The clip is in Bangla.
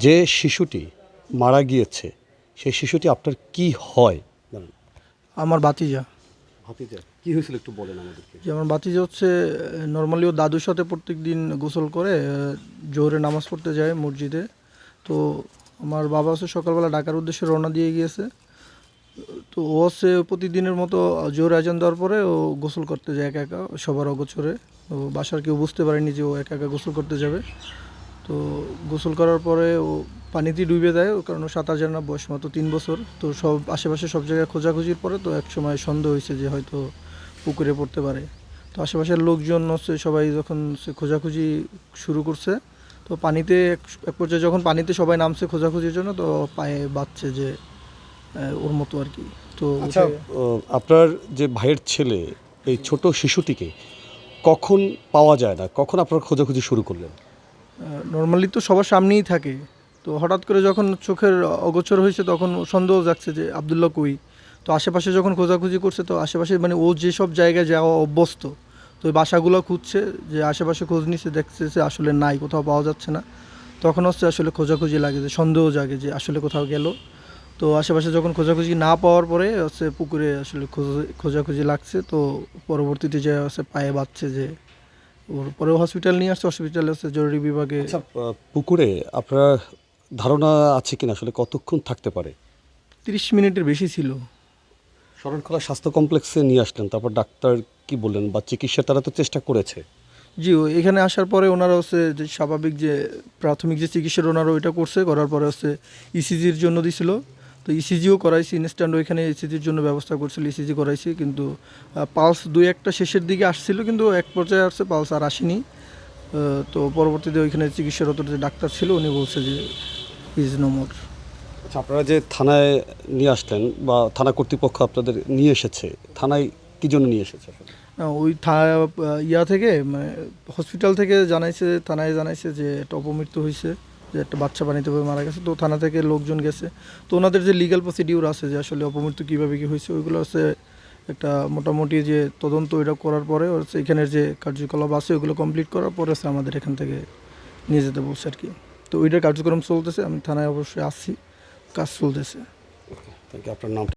যে শিশুটি মারা গিয়েছে সেই শিশুটি আপনার কি হয় জানেন? আমার ভাতিজা। ভাতিজা কি হয়েছিল একটু বলেন আমাদেরকে। যে আমার ভাতিজা হচ্ছে নর্মালি ও দাদুর সাথে প্রত্যেক দিন গোসল করে জোহরে নামাজ পড়তে যায় মসজিদে। তো আমার বাবা হচ্ছে সকালবেলা ঢাকার উদ্দেশ্যে রওনা দিয়ে গিয়েছে। তো ও হচ্ছে প্রতিদিনের মতো জোহর আজান দেওয়ার পরে ও গোসল করতে যায় একা একা সবার অগোচরে। তো বাসার কেউ বুঝতে পারেনি যে ও একা একা গোসল করতে যাবে। তো গোসল করার পরে ও পানিতেই ডুবে যায়, কারণ ও সাঁতার জানে না, বয়স মাত্র 3 বছর। তো সব আশেপাশে সব জায়গায় খোঁজাখুঁজির পরে তো এক সময় সন্দেহ হয়েছে যে হয়তো পুকুরে পড়তে পারে। তো আশেপাশের লোকজন হচ্ছে সবাই যখন সে খোঁজাখুঁজি শুরু করছে, তো পানিতে এক পর্যায়ে যখন পানিতে সবাই নামছে খোঁজাখুঁজির জন্য, তো পায়ে বাজছে যে ওর মতো আর কি। তো আচ্ছা, আপনার যে ভাইয়ের ছেলে এই ছোট শিশুটিকে কখন পাওয়া যায় না, কখন আপনারা খোঁজাখুঁজি শুরু করলেন? নর্মালি তো সবার সামনেই থাকে। তো হঠাৎ করে যখন চোখের অগোচর হয়েছে তখন সন্দেহ জাগছে যে আবদুল্লাহ কই। তো আশেপাশে যখন খোঁজাখুঁজি করছে, তো আশেপাশে মানে ও যেসব জায়গায় যাওয়া অভ্যস্ত, তো ওই বাসাগুলো খুঁজছে, যে আশেপাশে খোঁজ নিচ্ছে, দেখছে যে আসলে নাই, কোথাও পাওয়া যাচ্ছে না। তখন হচ্ছে আসলে খোঁজাখুঁজি লাগে, যে সন্দেহ জাগে যে আসলে কোথাও গেল। তো আশেপাশে যখন খোঁজাখুঁজি না পাওয়ার পরে হচ্ছে পুকুরে আসলে খোঁজাখুঁজি লাগছে। তো পরবর্তীতে যে হচ্ছে পায়ে বাঁধছে যে ওর পরে হসপিটাল নিয়ে আসছে, হসপিটালে হচ্ছে জরুরি বিভাগে। আচ্ছা, পুকুরে আপনার ধারণা আছে কিনা আসলে কতক্ষণ থাকতে পারে? 30 মিনিটের বেশি ছিল। শরণখোলা স্বাস্থ্য কমপ্লেক্সে নিয়ে আসলেন, তারপর ডাক্তার কি বললেন বা চিকিৎসা তারা তো চেষ্টা করেছে? জি, এখানে আসার পরে ওনারা হচ্ছে যে স্বাভাবিক যে প্রাথমিক যে চিকিৎসা ওনারা ওইটা করছে, করার পরে হচ্ছে ইসিজির জন্য দিছিল। তো ইসিজিও করাইছি, ইনস্ট্যান্ট ওইখানে ইসিজির জন্য ব্যবস্থা করছিল, ইসিজি করাইছি। কিন্তু পালস দুই একটা শেষের দিকে আসছিল, কিন্তু এক পর্যায়ে আসছে পালস আর আসেনি। তো পরবর্তীতে ওইখানে চিকিৎসারত যে ডাক্তার ছিল উনি বলছে যে ইজ নো মোর। আচ্ছা, আপনারা যে থানায় নিয়ে আসলেন বা থানা কর্তৃপক্ষ আপনাদের নিয়ে এসেছে, থানায় কী জন্য নিয়ে এসেছে আসলে? ওই ইয়া থেকে মানে হসপিটাল থেকে জানাইছে, থানায় জানাইছে যে একটা অপমৃত্যু হয়েছে, যে একটা বাচ্চা পানিতে পড়ে মারা গেছে। তো থানা থেকে লোকজন গেছে। তো ওনাদের যে লিগ্যাল প্রসিডিউর আছে যে আসলে অপমৃত্যু কীভাবে কী হয়েছে, ওইগুলো হচ্ছে একটা মোটামুটি যে তদন্ত ওইটা করার পরে হচ্ছে এখানের যে কার্যকলাপ আছে ওইগুলো কমপ্লিট করার পরে হচ্ছে আমাদের এখান থেকে নিয়ে যেতে বলছে আর কি। তো ওইটার কার্যক্রম চলতেছে, আমি থানায় অবশ্যই আসছি, কাজ চলতেছে। Thank you. আপনার নাম?